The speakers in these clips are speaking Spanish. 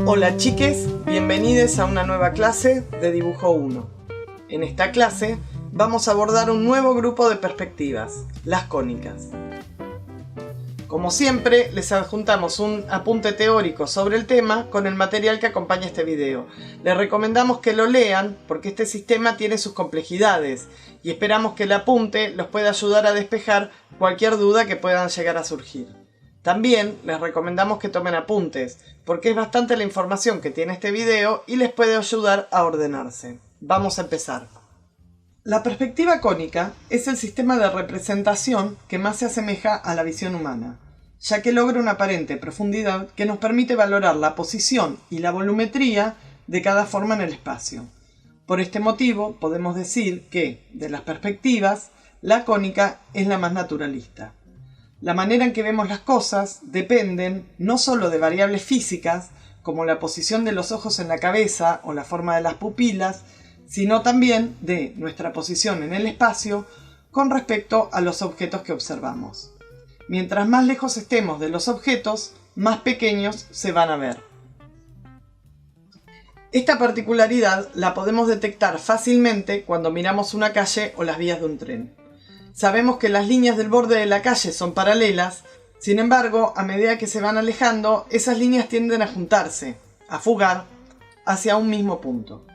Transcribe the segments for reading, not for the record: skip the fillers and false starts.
Hola chiques, bienvenidos a una nueva clase de Dibujo 1. En esta clase vamos a abordar un nuevo grupo de perspectivas, las cónicas. Como siempre, les adjuntamos un apunte teórico sobre el tema con el material que acompaña este video. Les recomendamos que lo lean porque este sistema tiene sus complejidades y esperamos que el apunte los pueda ayudar a despejar cualquier duda que puedan llegar a surgir. También les recomendamos que tomen apuntes, porque es bastante la información que tiene este video y les puede ayudar a ordenarse. Vamos a empezar. La perspectiva cónica es el sistema de representación que más se asemeja a la visión humana, ya que logra una aparente profundidad que nos permite valorar la posición y la volumetría de cada forma en el espacio. Por este motivo, podemos decir que, de las perspectivas, la cónica es la más naturalista. La manera en que vemos las cosas dependen no solo de variables físicas, como la posición de los ojos en la cabeza o la forma de las pupilas, sino también de nuestra posición en el espacio con respecto a los objetos que observamos. Mientras más lejos estemos de los objetos, más pequeños se van a ver. Esta particularidad la podemos detectar fácilmente cuando miramos una calle o las vías de un tren. Sabemos que las líneas del borde de la calle son paralelas, sin embargo, a medida que se van alejando, esas líneas tienden a juntarse, a fugar, hacia un mismo punto.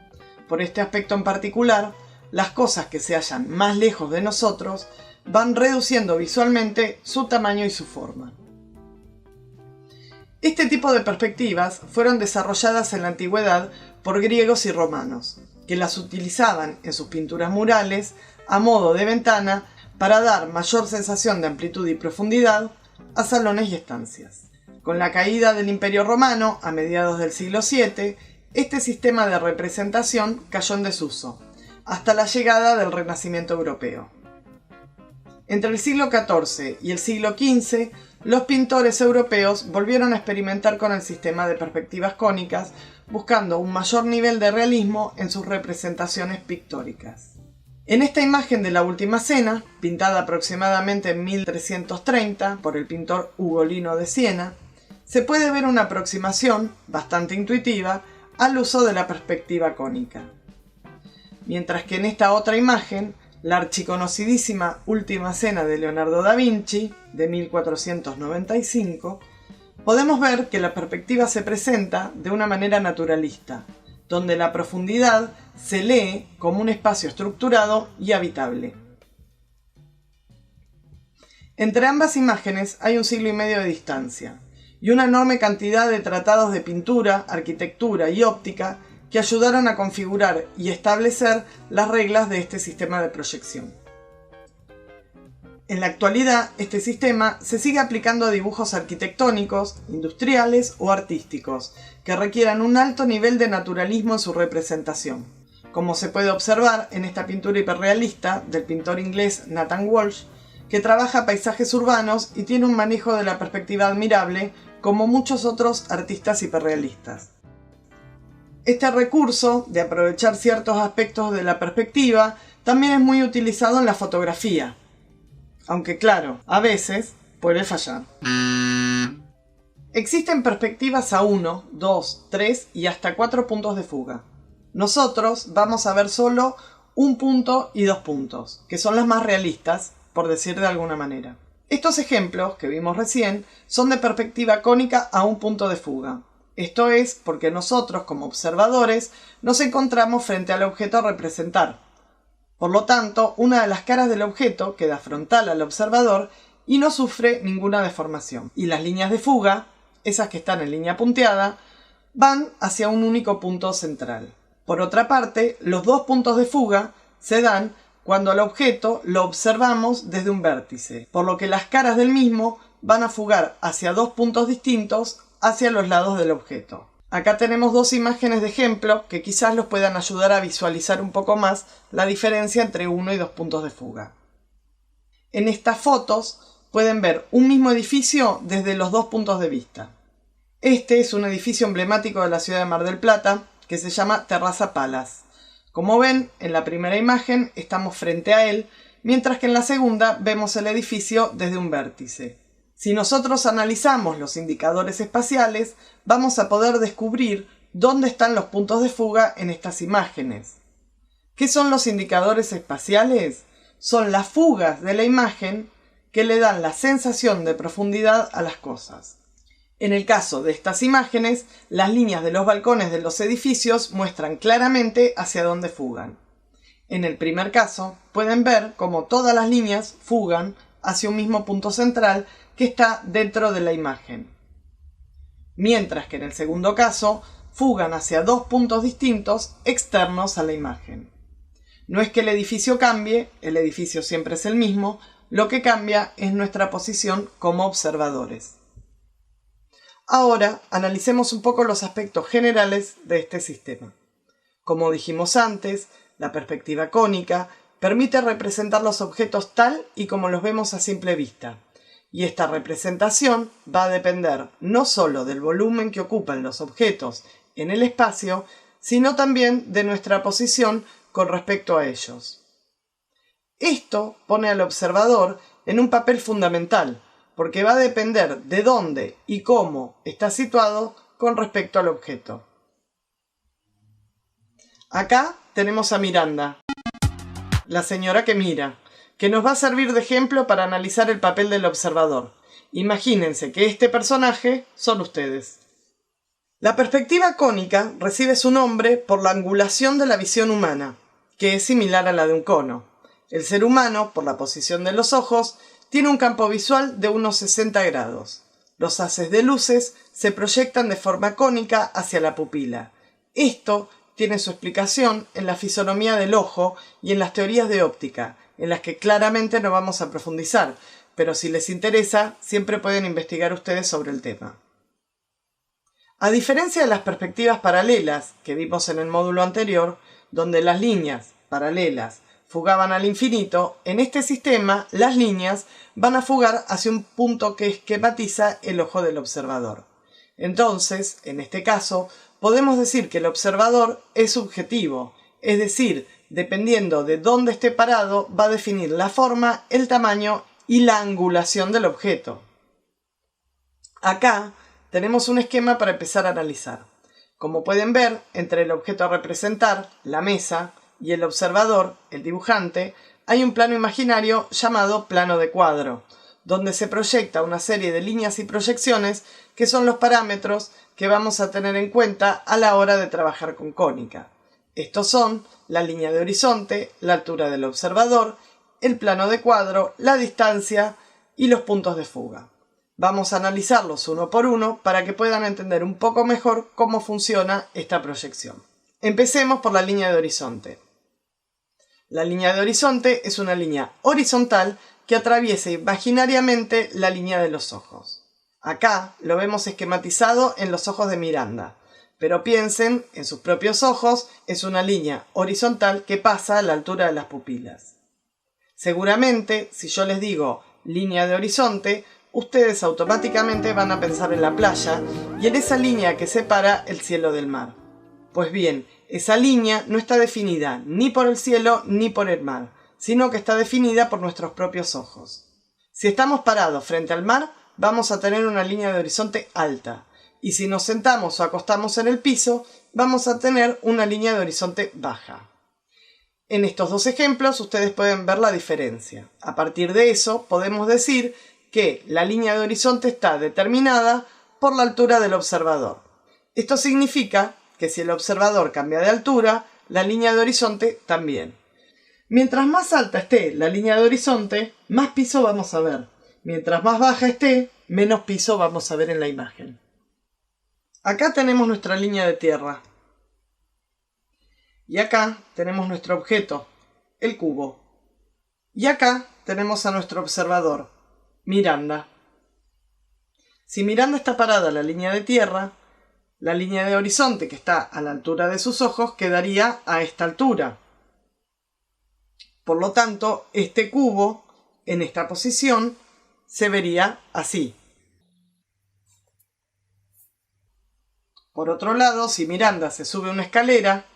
Por este aspecto en particular, las cosas que se hallan más lejos de nosotros van reduciendo visualmente su tamaño y su forma. Este tipo de perspectivas fueron desarrolladas en la antigüedad por griegos y romanos, que las utilizaban en sus pinturas murales a modo de ventana para dar mayor sensación de amplitud y profundidad a salones y estancias. Con la caída del Imperio Romano a mediados del siglo VII, este sistema de representación cayó en desuso, hasta la llegada del Renacimiento europeo. Entre el siglo XIV y el siglo XV, los pintores europeos volvieron a experimentar con el sistema de perspectivas cónicas, buscando un mayor nivel de realismo en sus representaciones pictóricas. En esta imagen de la Última Cena, pintada aproximadamente en 1330 por el pintor Ugolino de Siena, se puede ver una aproximación, bastante intuitiva, al uso de la perspectiva cónica. Mientras que en esta otra imagen, la archiconocidísima Última Cena de Leonardo da Vinci, de 1495, podemos ver que la perspectiva se presenta de una manera naturalista, donde la profundidad se lee como un espacio estructurado y habitable. Entre ambas imágenes hay un siglo y medio de distancia, y una enorme cantidad de tratados de pintura, arquitectura y óptica que ayudaron a configurar y establecer las reglas de este sistema de proyección. En la actualidad, este sistema se sigue aplicando a dibujos arquitectónicos, industriales o artísticos, que requieran un alto nivel de naturalismo en su representación, como se puede observar en esta pintura hiperrealista del pintor inglés Nathan Walsh, que trabaja paisajes urbanos y tiene un manejo de la perspectiva admirable, como muchos otros artistas hiperrealistas. Este recurso de aprovechar ciertos aspectos de la perspectiva también es muy utilizado en la fotografía, aunque claro, a veces puede fallar. Existen perspectivas a 1, 2, 3 y hasta 4 puntos de fuga. Nosotros vamos a ver solo un punto y 2 puntos, que son las más realistas, por decir de alguna manera. Estos ejemplos que vimos recién son de perspectiva cónica a un punto de fuga. Esto es porque nosotros, como observadores, nos encontramos frente al objeto a representar. Por lo tanto, una de las caras del objeto queda frontal al observador y no sufre ninguna deformación. Y las líneas de fuga, esas que están en línea punteada, van hacia un único punto central. Por otra parte, los dos puntos de fuga se dan cuando al objeto lo observamos desde un vértice, por lo que las caras del mismo van a fugar hacia dos puntos distintos hacia los lados del objeto. Acá tenemos dos imágenes de ejemplo que quizás los puedan ayudar a visualizar un poco más la diferencia entre uno y dos puntos de fuga. En estas fotos pueden ver un mismo edificio desde los dos puntos de vista. Este es un edificio emblemático de la ciudad de Mar del Plata que se llama Terraza Palace. Como ven, en la primera imagen estamos frente a él, mientras que en la segunda vemos el edificio desde un vértice. Si nosotros analizamos los indicadores espaciales, vamos a poder descubrir dónde están los puntos de fuga en estas imágenes. ¿Qué son los indicadores espaciales? Son las fugas de la imagen que le dan la sensación de profundidad a las cosas. En el caso de estas imágenes, las líneas de los balcones de los edificios muestran claramente hacia dónde fugan. En el primer caso, pueden ver cómo todas las líneas fugan hacia un mismo punto central que está dentro de la imagen. Mientras que en el segundo caso, fugan hacia dos puntos distintos externos a la imagen. No es que el edificio cambie, el edificio siempre es el mismo, lo que cambia es nuestra posición como observadores. Ahora analicemos un poco los aspectos generales de este sistema. Como dijimos antes, la perspectiva cónica permite representar los objetos tal y como los vemos a simple vista, y esta representación va a depender no solo del volumen que ocupan los objetos en el espacio, sino también de nuestra posición con respecto a ellos. Esto pone al observador en un papel fundamental, porque va a depender de dónde y cómo está situado con respecto al objeto. Acá tenemos a Miranda, la señora que mira, que nos va a servir de ejemplo para analizar el papel del observador. Imagínense que este personaje son ustedes. La perspectiva cónica recibe su nombre por la angulación de la visión humana, que es similar a la de un cono. El ser humano, por la posición de los ojos, tiene un campo visual de unos 60 grados. Los haces de luces se proyectan de forma cónica hacia la pupila. Esto tiene su explicación en la fisonomía del ojo y en las teorías de óptica, en las que claramente no vamos a profundizar, pero si les interesa, siempre pueden investigar ustedes sobre el tema. A diferencia de las perspectivas paralelas que vimos en el módulo anterior, donde las líneas paralelas fugaban al infinito, en este sistema las líneas van a fugar hacia un punto que esquematiza el ojo del observador. Entonces, en este caso, podemos decir que el observador es subjetivo, es decir, dependiendo de dónde esté parado, va a definir la forma, el tamaño y la angulación del objeto. Acá tenemos un esquema para empezar a analizar. Como pueden ver, entre el objeto a representar, la mesa, y el observador, el dibujante, hay un plano imaginario llamado plano de cuadro, donde se proyecta una serie de líneas y proyecciones que son los parámetros que vamos a tener en cuenta a la hora de trabajar con cónica. Estos son la línea de horizonte, la altura del observador, el plano de cuadro, la distancia y los puntos de fuga. Vamos a analizarlos uno por uno para que puedan entender un poco mejor cómo funciona esta proyección. Empecemos por la línea de horizonte. La línea de horizonte es una línea horizontal que atraviesa imaginariamente la línea de los ojos. Acá lo vemos esquematizado en los ojos de Miranda, pero piensen en sus propios ojos, es una línea horizontal que pasa a la altura de las pupilas. Seguramente, si yo les digo línea de horizonte, ustedes automáticamente van a pensar en la playa y en esa línea que separa el cielo del mar. Pues bien, esa línea no está definida ni por el cielo ni por el mar, sino que está definida por nuestros propios ojos. Si estamos parados frente al mar, vamos a tener una línea de horizonte alta, y si nos sentamos o acostamos en el piso, vamos a tener una línea de horizonte baja. En estos dos ejemplos ustedes pueden ver la diferencia. A partir de eso podemos decir que la línea de horizonte está determinada por la altura del observador. Esto significa que si el observador cambia de altura, la línea de horizonte también. Mientras más alta esté la línea de horizonte, más piso vamos a ver. Mientras más baja esté, menos piso vamos a ver en la imagen. Acá tenemos nuestra línea de tierra. Y acá tenemos nuestro objeto, el cubo. Y acá tenemos a nuestro observador, Miranda. Si Miranda está parada en la línea de tierra, la línea de horizonte que está a la altura de sus ojos quedaría a esta altura. Por lo tanto, este cubo, en esta posición, se vería así. Por otro lado, si Miranda se sube una escalera,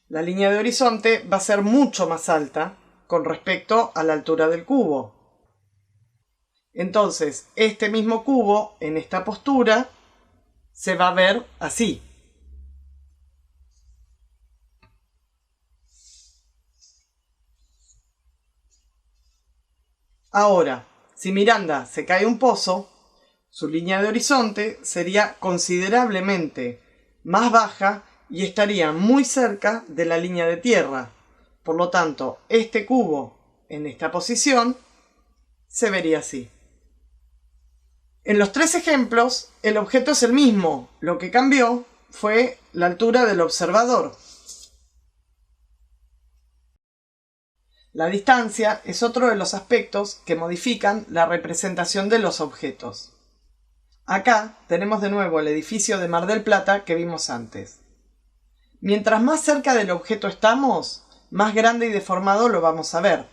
la línea de horizonte va a ser mucho más alta con respecto a la altura del cubo. Entonces, este mismo cubo en esta postura se va a ver así. Ahora, si Miranda se cae a un pozo, su línea de horizonte sería considerablemente más baja y estaría muy cerca de la línea de tierra. Por lo tanto, este cubo en esta posición se vería así. En los tres ejemplos, el objeto es el mismo. Lo que cambió fue la altura del observador. La distancia es otro de los aspectos que modifican la representación de los objetos. Acá tenemos de nuevo el edificio de Mar del Plata que vimos antes. Mientras más cerca del objeto estamos, más grande y deformado lo vamos a ver.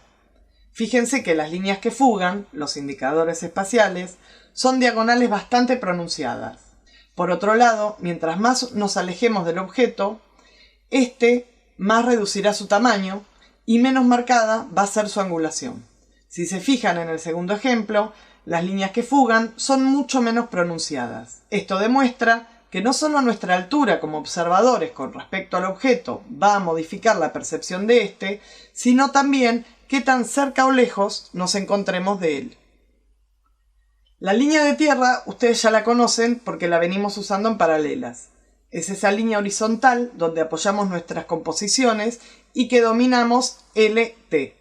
Fíjense que las líneas que fugan, los indicadores espaciales, son diagonales bastante pronunciadas. Por otro lado, mientras más nos alejemos del objeto, más reducirá su tamaño y menos marcada va a ser su angulación. Si se fijan en el segundo ejemplo, las líneas que fugan son mucho menos pronunciadas. Esto demuestra que no solo nuestra altura como observadores con respecto al objeto va a modificar la percepción de sino también qué tan cerca o lejos nos encontremos de él. La línea de tierra ustedes ya la conocen porque la venimos usando en paralelas. Es esa línea horizontal donde apoyamos nuestras composiciones y que dominamos LT.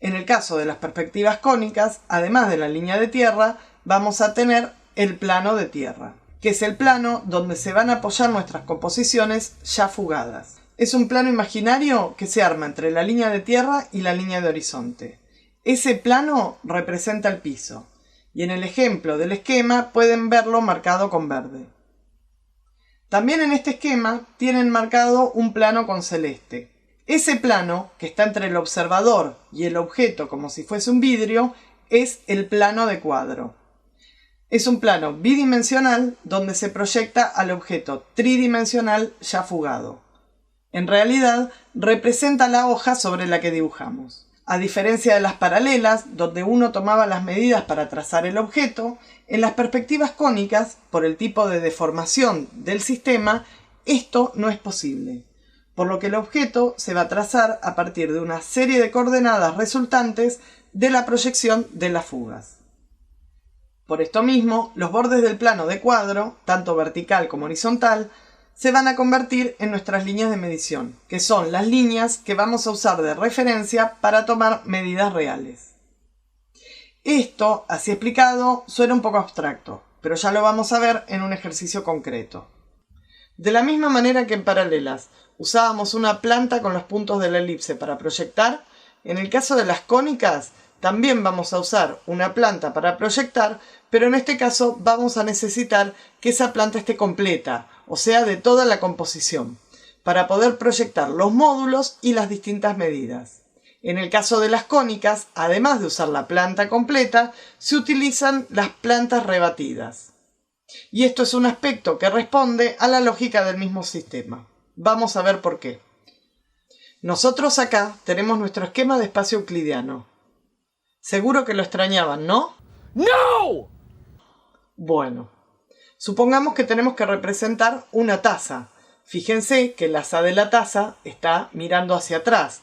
En el caso de las perspectivas cónicas, además de la línea de tierra, vamos a tener el plano de tierra, que es el plano donde se van a apoyar nuestras composiciones ya fugadas. Es un plano imaginario que se arma entre la línea de tierra y la línea de horizonte. Ese plano representa el piso, y en el ejemplo del esquema pueden verlo marcado con verde. También en este esquema tienen marcado un plano con celeste. Ese plano, que está entre el observador y el objeto como si fuese un vidrio, es el plano de cuadro. Es un plano bidimensional donde se proyecta al objeto tridimensional ya fugado. En realidad, representa la hoja sobre la que dibujamos. A diferencia de las paralelas, donde uno tomaba las medidas para trazar el objeto, en las perspectivas cónicas, por el tipo de deformación del sistema, esto no es posible, por lo que el objeto se va a trazar a partir de una serie de coordenadas resultantes de la proyección de las fugas. Por esto mismo, los bordes del plano de cuadro, tanto vertical como horizontal, se van a convertir en nuestras líneas de medición, que son las líneas que vamos a usar de referencia para tomar medidas reales. Esto, así explicado, suena un poco abstracto, pero ya lo vamos a ver en un ejercicio concreto. De la misma manera que en paralelas usábamos una planta con los puntos de la elipse para proyectar, en el caso de las cónicas también vamos a usar una planta para proyectar, pero en este caso vamos a necesitar que esa planta esté completa, o sea, de toda la composición, para poder proyectar los módulos y las distintas medidas. En el caso de las cónicas, además de usar la planta completa, se utilizan las plantas rebatidas. Y esto es un aspecto que responde a la lógica del mismo sistema. Vamos a ver por qué. Nosotros acá tenemos nuestro esquema de espacio euclidiano. Seguro que lo extrañaban, ¿no? ¡No! Bueno, supongamos que tenemos que representar una taza. Fíjense que el asa de la taza está mirando hacia atrás,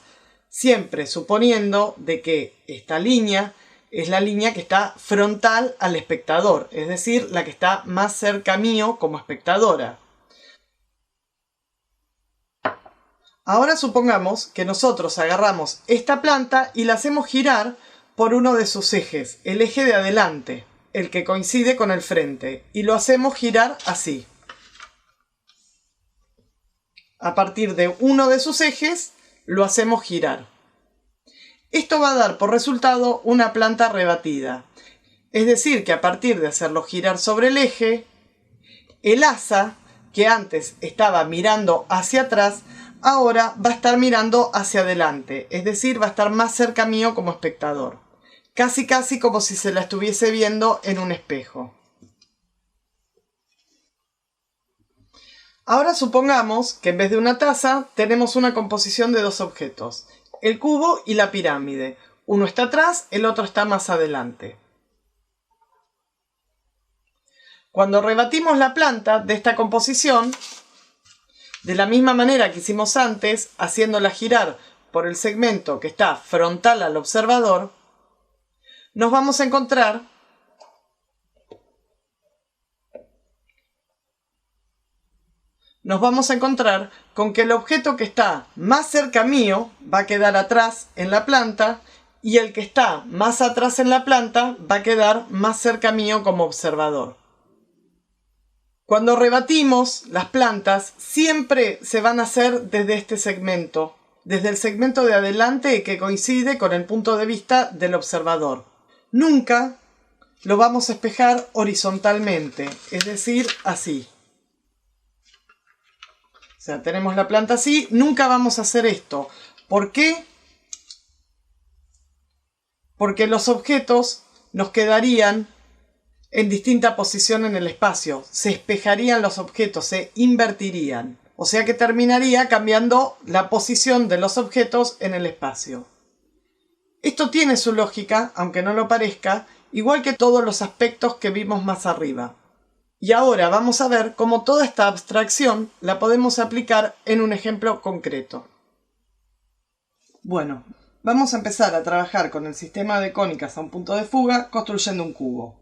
siempre suponiendo de que esta línea es la línea que está frontal al espectador, es decir, la que está más cerca mío como espectadora. Ahora supongamos que nosotros agarramos esta planta y la hacemos girar por uno de sus ejes, el eje de adelante, el que coincide con el frente, y lo hacemos girar así. A partir de uno de sus ejes, lo hacemos girar. Esto va a dar por resultado una planta rebatida. Es decir, que a partir de hacerlo girar sobre el eje, el asa, que antes estaba mirando hacia atrás, ahora va a estar mirando hacia adelante. Es decir, va a estar más cerca mío como espectador. Casi como si se la estuviese viendo en un espejo. Ahora supongamos que en vez de una taza tenemos una composición de dos objetos, el cubo y la pirámide, Uno está atrás, el otro está más adelante. Cuando rebatimos la planta de esta composición, de la misma manera que hicimos antes, haciéndola girar por el segmento que está frontal al observador, nos vamos a encontrar con que el objeto que está más cerca mío va a quedar atrás en la planta y el que está más atrás en la planta va a quedar más cerca mío como observador. Cuando rebatimos las plantas, siempre se van a hacer desde este segmento, desde el segmento de adelante que coincide con el punto de vista del observador. Nunca lo vamos a espejar horizontalmente, es decir, así. O sea, tenemos la planta así, nunca vamos a hacer esto. ¿Por qué? Porque los objetos nos quedarían en distinta posición en el espacio. Se espejarían los objetos, se invertirían. O sea que terminaría cambiando la posición de los objetos en el espacio. Esto tiene su lógica, aunque no lo parezca, igual que todos los aspectos que vimos más arriba. Y ahora vamos a ver cómo toda esta abstracción la podemos aplicar en un ejemplo concreto. Bueno, vamos a empezar a trabajar con el sistema de cónicas a un punto de fuga construyendo un cubo.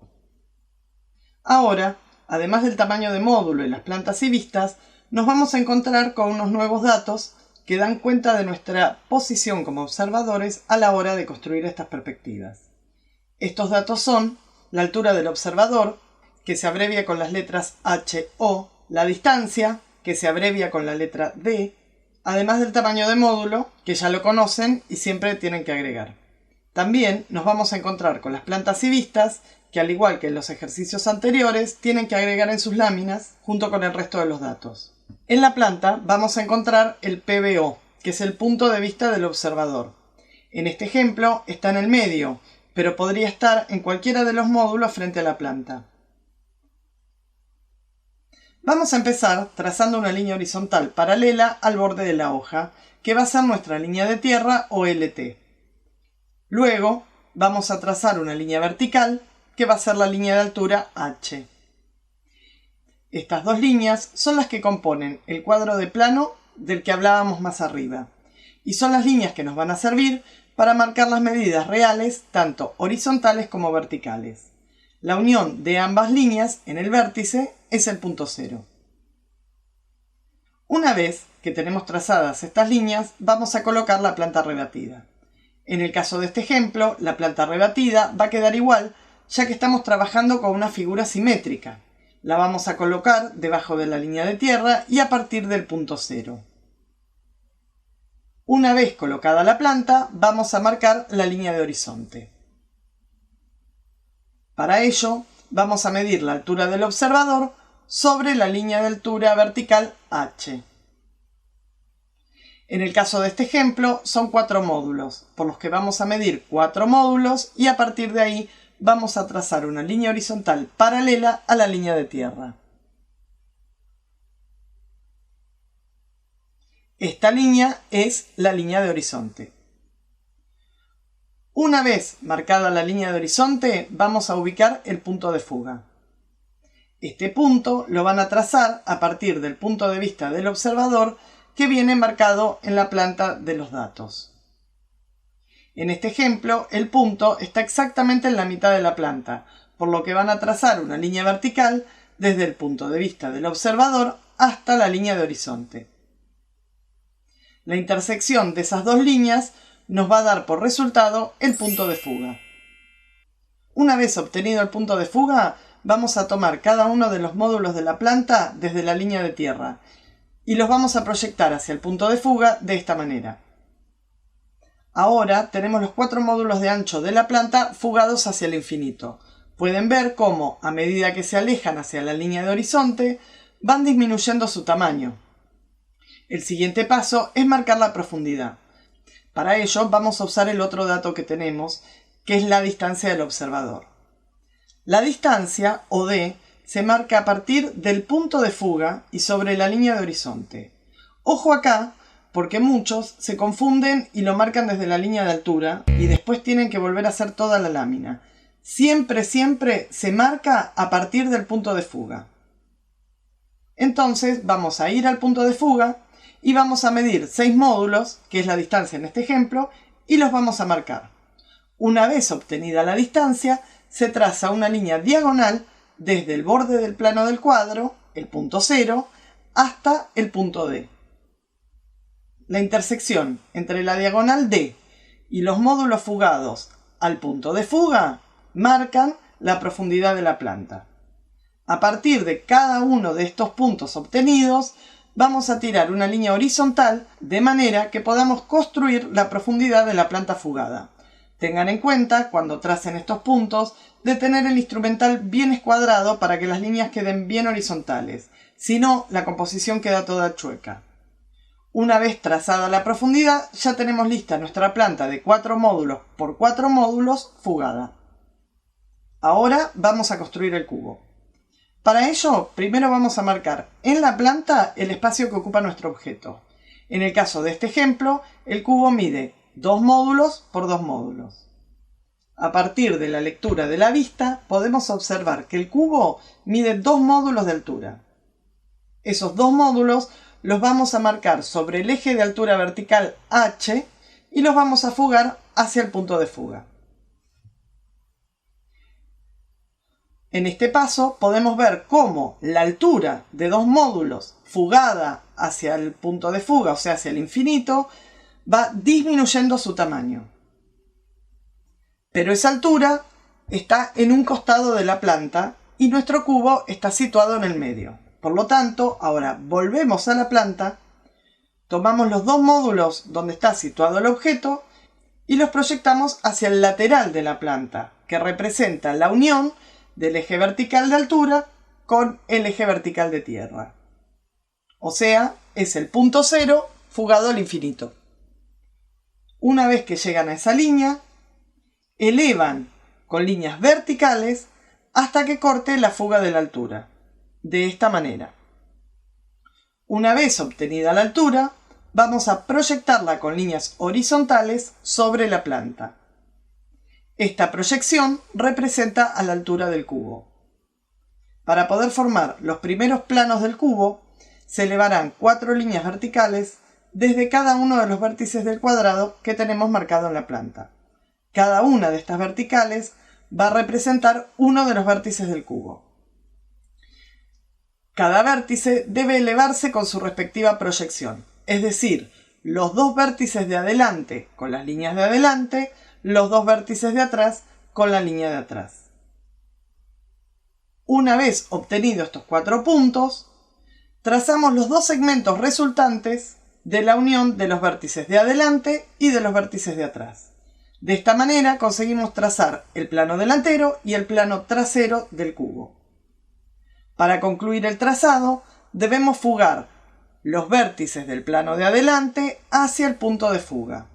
Ahora, además del tamaño de módulo y las plantas y vistas, nos vamos a encontrar con unos nuevos datos que dan cuenta de nuestra posición como observadores a la hora de construir estas perspectivas. Estos datos son la altura del observador, que se abrevia con las letras H, O, la distancia, que se abrevia con la letra D, además del tamaño de módulo, que ya lo conocen y siempre tienen que agregar. También nos vamos a encontrar con las plantas y vistas, que al igual que en los ejercicios anteriores, tienen que agregar en sus láminas junto con el resto de los datos. En la planta vamos a encontrar el PBO, que es el punto de vista del observador. En este ejemplo está en el medio, pero podría estar en cualquiera de los módulos frente a la planta. Vamos a empezar trazando una línea horizontal paralela al borde de la hoja, que va a ser nuestra línea de tierra o LT. Luego vamos a trazar una línea vertical, que va a ser la línea de altura H. Estas dos líneas son las que componen el cuadro de plano del que hablábamos más arriba, y son las líneas que nos van a servir para marcar las medidas reales, tanto horizontales como verticales. La unión de ambas líneas en el vértice es el punto cero. Una vez que tenemos trazadas estas líneas, vamos a colocar la planta rebatida. En el caso de este ejemplo, la planta rebatida va a quedar igual, ya que estamos trabajando con una figura simétrica. La vamos a colocar debajo de la línea de tierra y a partir del punto cero. Una vez colocada la planta, vamos a marcar la línea de horizonte. Para ello, vamos a medir la altura del observador sobre la línea de altura vertical H. En el caso de este ejemplo, son 4 módulos, por los que vamos a medir 4 módulos y a partir de ahí vamos a trazar una línea horizontal paralela a la línea de tierra. Esta línea es la línea de horizonte. Una vez marcada la línea de horizonte, vamos a ubicar el punto de fuga. Este punto lo van a trazar a partir del punto de vista del observador que viene marcado en la planta de los datos. En este ejemplo, el punto está exactamente en la mitad de la planta, por lo que van a trazar una línea vertical desde el punto de vista del observador hasta la línea de horizonte. La intersección de esas dos líneas nos va a dar por resultado el punto de fuga. Una vez obtenido el punto de fuga, vamos a tomar cada uno de los módulos de la planta desde la línea de tierra y los vamos a proyectar hacia el punto de fuga de esta manera. Ahora tenemos los 4 módulos de ancho de la planta fugados hacia el infinito. Pueden ver cómo, a medida que se alejan hacia la línea de horizonte, van disminuyendo su tamaño. El siguiente paso es marcar la profundidad. Para ello vamos a usar el otro dato que tenemos, que es la distancia del observador. La distancia, o D, se marca a partir del punto de fuga y sobre la línea de horizonte. Ojo acá, porque muchos se confunden y lo marcan desde la línea de altura y después tienen que volver a hacer toda la lámina. Siempre se marca a partir del punto de fuga. Entonces vamos a ir al punto de fuga y vamos a medir 6 módulos, que es la distancia en este ejemplo, y los vamos a marcar. Una vez obtenida la distancia, se traza una línea diagonal desde el borde del plano del cuadro, el punto 0, hasta el punto D. La intersección entre la diagonal D y los módulos fugados al punto de fuga marcan la profundidad de la planta. A partir de cada uno de estos puntos obtenidos, vamos a tirar una línea horizontal de manera que podamos construir la profundidad de la planta fugada. Tengan en cuenta, cuando tracen estos puntos, de tener el instrumental bien escuadrado para que las líneas queden bien horizontales. Si no, la composición queda toda chueca. Una vez trazada la profundidad, ya tenemos lista nuestra planta de 4 módulos por 4 módulos fugada. Ahora vamos a construir el cubo. Para ello, primero vamos a marcar en la planta el espacio que ocupa nuestro objeto. En el caso de este ejemplo, el cubo mide 2 módulos por 2 módulos. A partir de la lectura de la vista, podemos observar que el cubo mide 2 módulos de altura. Esos 2 módulos los vamos a marcar sobre el eje de altura vertical H y los vamos a fugar hacia el punto de fuga. En este paso podemos ver cómo la altura de 2 módulos fugada hacia el punto de fuga, o sea, hacia el infinito, va disminuyendo su tamaño. Pero esa altura está en un costado de la planta y nuestro cubo está situado en el medio. Por lo tanto, ahora volvemos a la planta, tomamos los 2 módulos donde está situado el objeto y los proyectamos hacia el lateral de la planta, que representa la unión del eje vertical de altura con el eje vertical de tierra. O sea, es el punto 0 fugado al infinito. Una vez que llegan a esa línea, elevan con líneas verticales hasta que corte la fuga de la altura. De esta manera. Una vez obtenida la altura, vamos a proyectarla con líneas horizontales sobre la planta. Esta proyección representa a la altura del cubo. Para poder formar los primeros planos del cubo, se elevarán 4 líneas verticales desde cada uno de los vértices del cuadrado que tenemos marcado en la planta. Cada una de estas verticales va a representar uno de los vértices del cubo. Cada vértice debe elevarse con su respectiva proyección, es decir, los 2 vértices de adelante con las líneas de adelante, los 2 vértices de atrás con la línea de atrás. Una vez obtenidos estos 4 puntos, trazamos los 2 segmentos resultantes de la unión de los vértices de adelante y de los vértices de atrás. De esta manera conseguimos trazar el plano delantero y el plano trasero del cubo. Para concluir el trazado, debemos fugar los vértices del plano de adelante hacia el punto de fuga.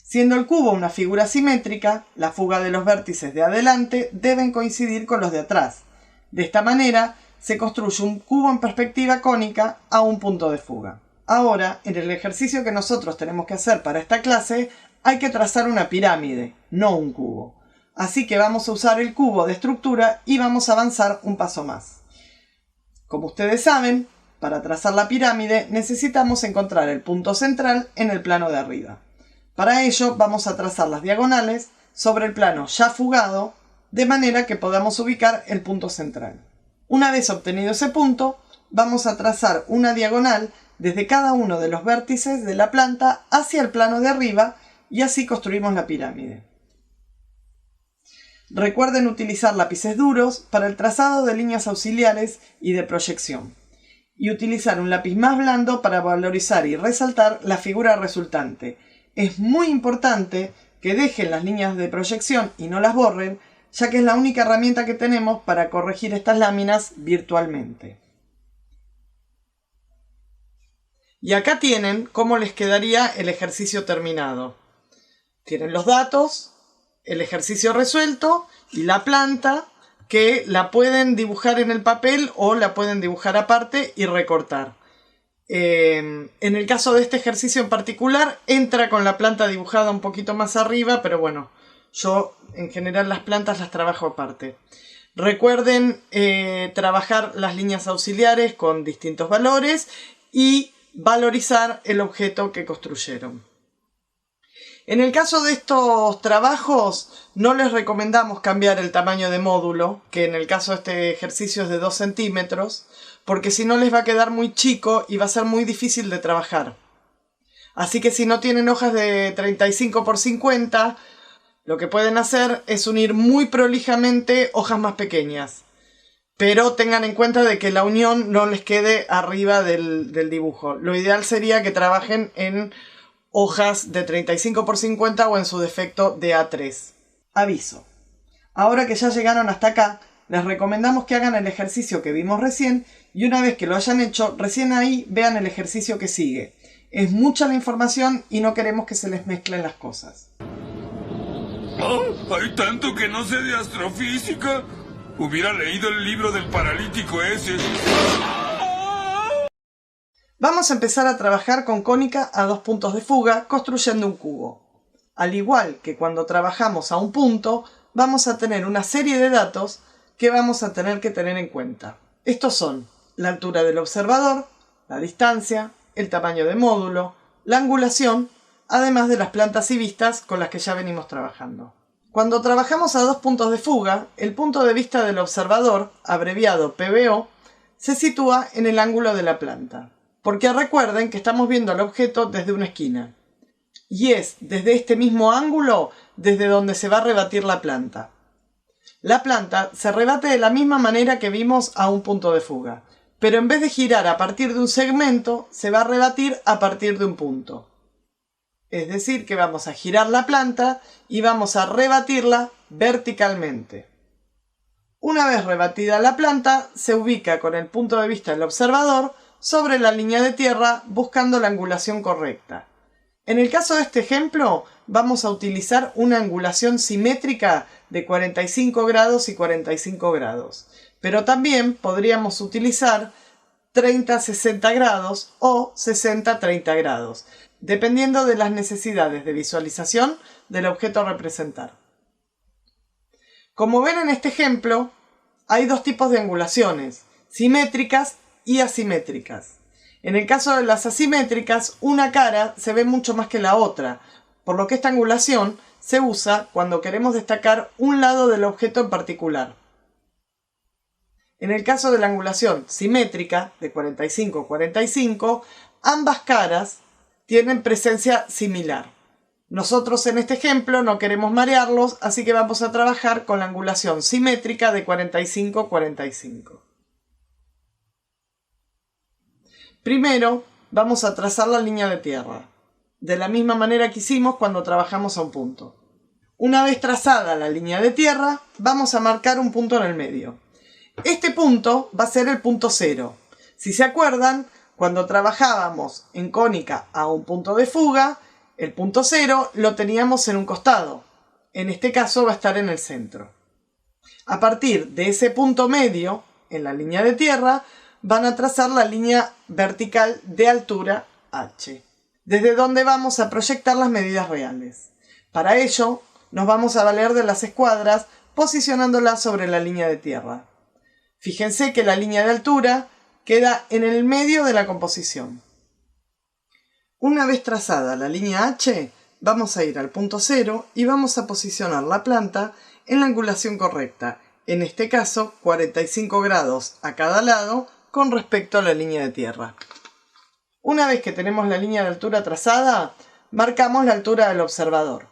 Siendo el cubo una figura simétrica, la fuga de los vértices de adelante deben coincidir con los de atrás. De esta manera, se construye un cubo en perspectiva cónica a un punto de fuga. Ahora, en el ejercicio que nosotros tenemos que hacer para esta clase, hay que trazar una pirámide, no un cubo. Así que vamos a usar el cubo de estructura y vamos a avanzar un paso más. Como ustedes saben, para trazar la pirámide necesitamos encontrar el punto central en el plano de arriba. Para ello vamos a trazar las diagonales sobre el plano ya fugado, de manera que podamos ubicar el punto central. Una vez obtenido ese punto, vamos a trazar una diagonal desde cada uno de los vértices de la planta hacia el plano de arriba y así construimos la pirámide. Recuerden utilizar lápices duros para el trazado de líneas auxiliares y de proyección, y utilizar un lápiz más blando para valorizar y resaltar la figura resultante. Es muy importante que dejen las líneas de proyección y no las borren, ya que es la única herramienta que tenemos para corregir estas láminas virtualmente. Y acá tienen cómo les quedaría el ejercicio terminado. Tienen los datos, el ejercicio resuelto y la planta, que la pueden dibujar en el papel o la pueden dibujar aparte y recortar. En el caso de este ejercicio en particular, entra con la planta dibujada un poquito más arriba, pero bueno, yo en general las plantas las trabajo aparte. Recuerden trabajar las líneas auxiliares con distintos valores y valorizar el objeto que construyeron. En el caso de estos trabajos, no les recomendamos cambiar el tamaño de módulo, que en el caso de este ejercicio es de 2 centímetros, porque si no les va a quedar muy chico y va a ser muy difícil de trabajar. Así que si no tienen hojas de 35 por 50, lo que pueden hacer es unir muy prolijamente hojas más pequeñas. Pero tengan en cuenta de que la unión no les quede arriba del dibujo. Lo ideal sería que trabajen en hojas de 35 por 50 o en su defecto de A3. Aviso. Ahora que ya llegaron hasta acá, les recomendamos que hagan el ejercicio que vimos recién y una vez que lo hayan hecho, recién ahí vean el ejercicio que sigue. Es mucha la información y no queremos que se les mezclen las cosas. Oh, hay tanto que no sé de astrofísica. Hubiera leído el libro del paralítico ese. Vamos a empezar a trabajar con cónica a 2 puntos de fuga construyendo un cubo. Al igual que cuando trabajamos a un punto, vamos a tener una serie de datos que vamos a tener que tener en cuenta. Estos son la altura del observador, la distancia, el tamaño de módulo, la angulación, además de las plantas y vistas con las que ya venimos trabajando. Cuando trabajamos a 2 puntos de fuga, el punto de vista del observador, abreviado PBO, se sitúa en el ángulo de la planta. Porque recuerden que estamos viendo el objeto desde una esquina. Y es desde este mismo ángulo desde donde se va a rebatir la planta. La planta se rebate de la misma manera que vimos a un punto de fuga, pero en vez de girar a partir de un segmento, se va a rebatir a partir de un punto. Es decir, que vamos a girar la planta y vamos a rebatirla verticalmente. Una vez rebatida la planta, se ubica con el punto de vista del observador sobre la línea de tierra buscando la angulación correcta. En el caso de este ejemplo, vamos a utilizar una angulación simétrica de 45 grados y 45 grados. Pero también podríamos utilizar 30-60 grados o 60-30 grados, dependiendo de las necesidades de visualización del objeto a representar. Como ven en este ejemplo, hay 2 tipos de angulaciones, simétricas y asimétricas. En el caso de las asimétricas, una cara se ve mucho más que la otra, por lo que esta angulación se usa cuando queremos destacar un lado del objeto en particular. En el caso de la angulación simétrica, de 45-45, ambas caras tienen presencia similar. Nosotros en este ejemplo no queremos marearlos, así que vamos a trabajar con la angulación simétrica de 45-45. Primero, vamos a trazar la línea de tierra, de la misma manera que hicimos cuando trabajamos a un punto. Una vez trazada la línea de tierra, vamos a marcar un punto en el medio. Este punto va a ser el punto 0. Si se acuerdan, cuando trabajábamos en cónica a un punto de fuga, el punto 0 lo teníamos en un costado. En este caso va a estar en el centro. A partir de ese punto medio, en la línea de tierra, van a trazar la línea vertical de altura H, desde donde vamos a proyectar las medidas reales. Para ello, nos vamos a valer de las escuadras posicionándolas sobre la línea de tierra. Fíjense que la línea de altura queda en el medio de la composición. Una vez trazada la línea H, vamos a ir al punto 0 y vamos a posicionar la planta en la angulación correcta, en este caso 45 grados a cada lado con respecto a la línea de tierra. Una vez que tenemos la línea de altura trazada, marcamos la altura del observador.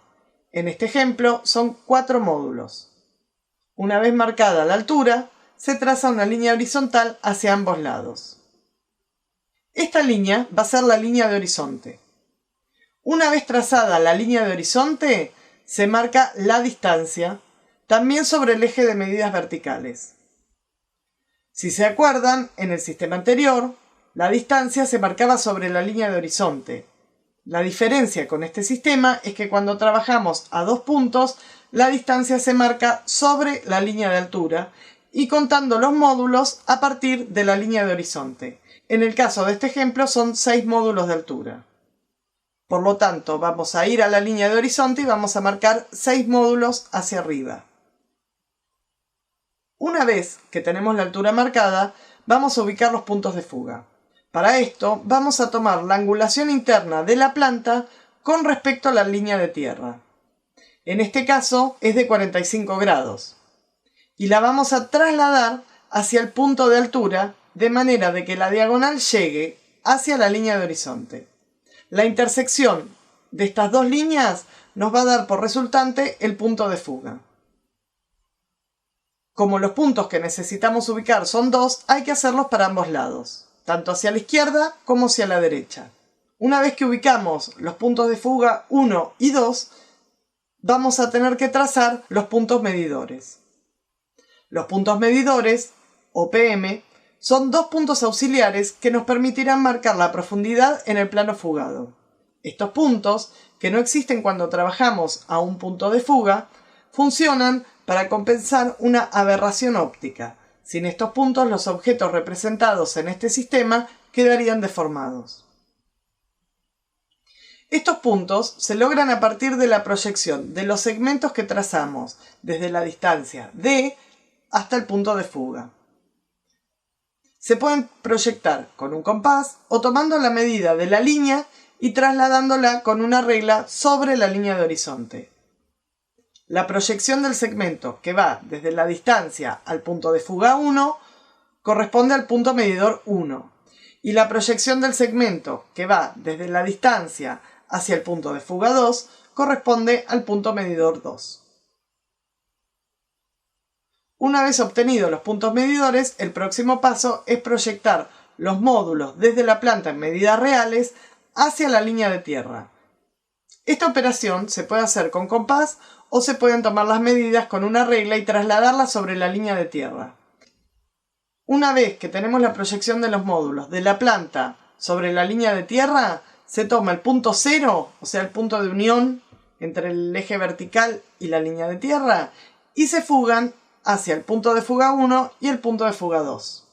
En este ejemplo son 4 módulos. Una vez marcada la altura, se traza una línea horizontal hacia ambos lados. Esta línea va a ser la línea de horizonte. Una vez trazada la línea de horizonte, se marca la distancia, también sobre el eje de medidas verticales. Si se acuerdan, en el sistema anterior, la distancia se marcaba sobre la línea de horizonte. La diferencia con este sistema es que cuando trabajamos a 2 puntos, la distancia se marca sobre la línea de altura y contando los módulos a partir de la línea de horizonte. En el caso de este ejemplo son 6 módulos de altura. Por lo tanto, vamos a ir a la línea de horizonte y vamos a marcar 6 módulos hacia arriba. Una vez que tenemos la altura marcada, vamos a ubicar los puntos de fuga. Para esto, vamos a tomar la angulación interna de la planta con respecto a la línea de tierra. En este caso es de 45 grados. Y la vamos a trasladar hacia el punto de altura de manera de que la diagonal llegue hacia la línea de horizonte. La intersección de estas dos líneas nos va a dar por resultante el punto de fuga. Como los puntos que necesitamos ubicar son 2, hay que hacerlos para ambos lados, tanto hacia la izquierda como hacia la derecha. Una vez que ubicamos los puntos de fuga 1 y 2, vamos a tener que trazar los puntos medidores. Los puntos medidores, o PM, son 2 puntos auxiliares que nos permitirán marcar la profundidad en el plano fugado. Estos puntos, que no existen cuando trabajamos a un punto de fuga, funcionan para compensar una aberración óptica. Sin estos puntos, los objetos representados en este sistema quedarían deformados. Estos puntos se logran a partir de la proyección de los segmentos que trazamos desde la distancia D hasta el punto de fuga. Se pueden proyectar con un compás o tomando la medida de la línea y trasladándola con una regla sobre la línea de horizonte. La proyección del segmento que va desde la distancia al punto de fuga 1 corresponde al punto medidor 1 y la proyección del segmento que va desde la distancia hacia el punto de fuga 2 corresponde al punto medidor 2. Una vez obtenidos los puntos medidores, el próximo paso es proyectar los módulos desde la planta en medidas reales hacia la línea de tierra. Esta operación se puede hacer con compás o se pueden tomar las medidas con una regla y trasladarlas sobre la línea de tierra. Una vez que tenemos la proyección de los módulos de la planta sobre la línea de tierra, se toma el punto 0, o sea el punto de unión entre el eje vertical y la línea de tierra, y se fugan hacia el punto de fuga 1 y el punto de fuga 2.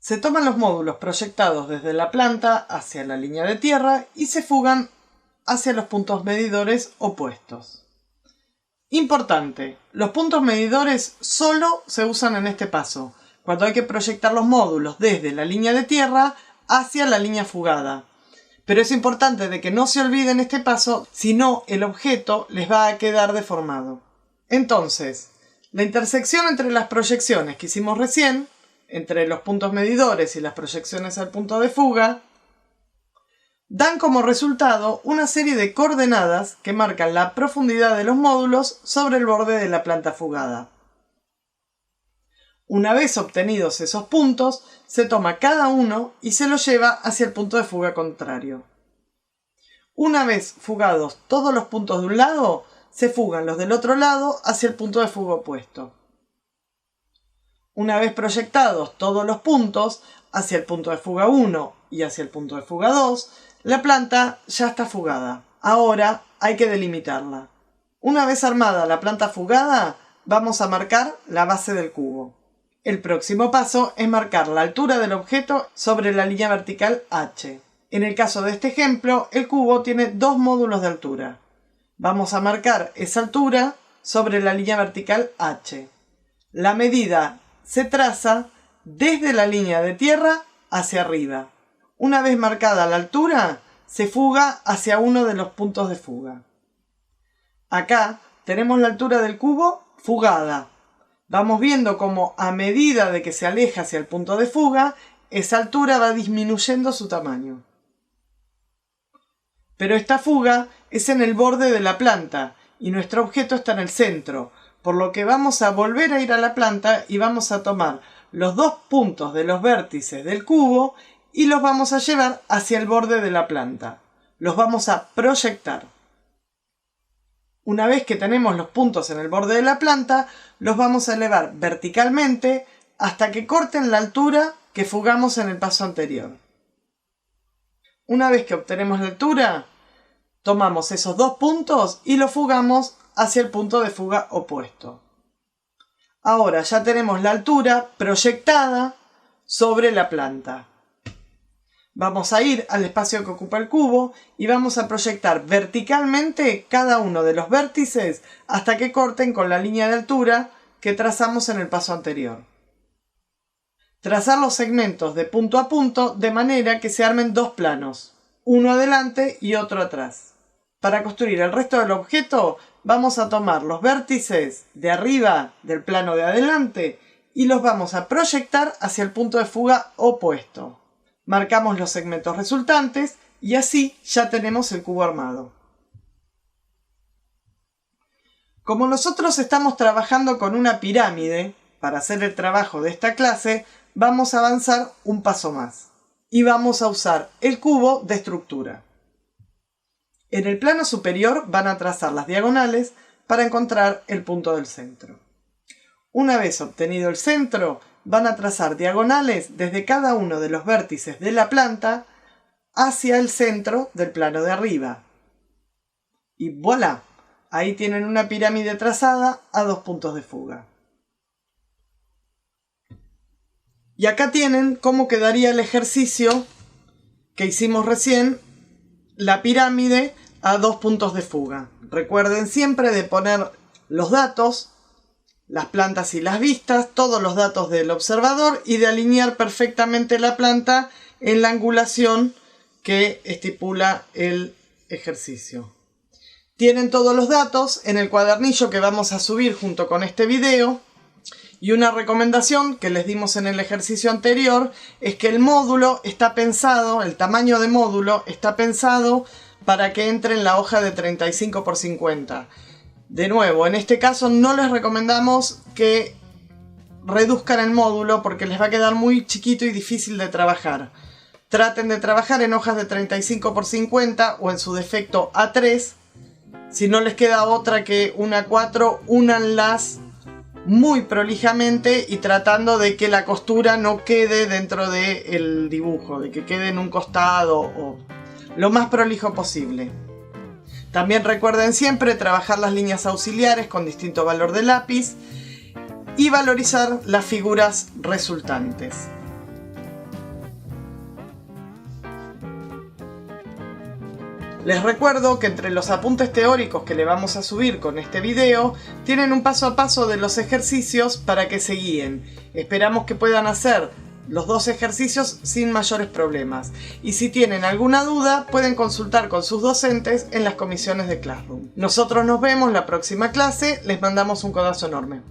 Se toman los módulos proyectados desde la planta hacia la línea de tierra y se fugan hacia los puntos medidores opuestos. Importante, los puntos medidores solo se usan en este paso, cuando hay que proyectar los módulos desde la línea de tierra hacia la línea fugada. Pero es importante de que no se olviden este paso, si no el objeto les va a quedar deformado. Entonces, la intersección entre las proyecciones que hicimos recién, entre los puntos medidores y las proyecciones al punto de fuga, dan como resultado una serie de coordenadas que marcan la profundidad de los módulos sobre el borde de la planta fugada. Una vez obtenidos esos puntos, se toma cada uno y se los lleva hacia el punto de fuga contrario. Una vez fugados todos los puntos de un lado, se fugan los del otro lado hacia el punto de fuga opuesto. Una vez proyectados todos los puntos hacia el punto de fuga 1 y hacia el punto de fuga 2, la planta ya está fugada. Ahora hay que delimitarla. Una vez armada la planta fugada, vamos a marcar la base del cubo. El próximo paso es marcar la altura del objeto sobre la línea vertical H. En el caso de este ejemplo, el cubo tiene 2 módulos de altura. Vamos a marcar esa altura sobre la línea vertical H. La medida se traza desde la línea de tierra hacia arriba. Una vez marcada la altura, se fuga hacia uno de los puntos de fuga. Acá tenemos la altura del cubo fugada. Vamos viendo cómo a medida de que se aleja hacia el punto de fuga, esa altura va disminuyendo su tamaño. Pero esta fuga es en el borde de la planta y nuestro objeto está en el centro, por lo que vamos a volver a ir a la planta y vamos a tomar los 2 puntos de los vértices del cubo y los vamos a llevar hacia el borde de la planta. Los vamos a proyectar. Una vez que tenemos los puntos en el borde de la planta, los vamos a elevar verticalmente hasta que corten la altura que fugamos en el paso anterior. Una vez que obtenemos la altura, tomamos esos 2 puntos y los fugamos hacia el punto de fuga opuesto. Ahora ya tenemos la altura proyectada sobre la planta. Vamos a ir al espacio que ocupa el cubo y vamos a proyectar verticalmente cada uno de los vértices hasta que corten con la línea de altura que trazamos en el paso anterior. Trazar los segmentos de punto a punto de manera que se armen dos planos, uno adelante y otro atrás. Para construir el resto del objeto vamos a tomar los vértices de arriba del plano de adelante y los vamos a proyectar hacia el punto de fuga opuesto. Marcamos los segmentos resultantes y así ya tenemos el cubo armado. Como nosotros estamos trabajando con una pirámide, para hacer el trabajo de esta clase, vamos a avanzar un paso más y vamos a usar el cubo de estructura. En el plano superior van a trazar las diagonales para encontrar el punto del centro. Una vez obtenido el centro, van a trazar diagonales desde cada uno de los vértices de la planta hacia el centro del plano de arriba. Y voilà, ahí tienen una pirámide trazada a dos puntos de fuga. Y acá tienen cómo quedaría el ejercicio que hicimos recién, la pirámide a dos puntos de fuga. Recuerden siempre de poner los datos, las plantas y las vistas, todos los datos del observador y de alinear perfectamente la planta en la angulación que estipula el ejercicio. Tienen todos los datos en el cuadernillo que vamos a subir junto con este video. Y una recomendación que les dimos en el ejercicio anterior es que el módulo está pensado, el tamaño de módulo está pensado para que entre en la hoja de 35 x 50. De nuevo, en este caso no les recomendamos que reduzcan el módulo porque les va a quedar muy chiquito y difícil de trabajar. Traten de trabajar en hojas de 35 x 50 o en su defecto A3. Si no les queda otra que una A4, únanlas muy prolijamente y tratando de que la costura no quede dentro del dibujo, de que quede en un costado o lo más prolijo posible. También recuerden siempre trabajar las líneas auxiliares con distinto valor de lápiz y valorizar las figuras resultantes. Les recuerdo que entre los apuntes teóricos que le vamos a subir con este video, tienen un paso a paso de los ejercicios para que se guíen. Esperamos que puedan hacer los dos ejercicios sin mayores problemas. Y si tienen alguna duda, pueden consultar con sus docentes en las comisiones de Classroom. Nosotros nos vemos la próxima clase, les mandamos un codazo enorme.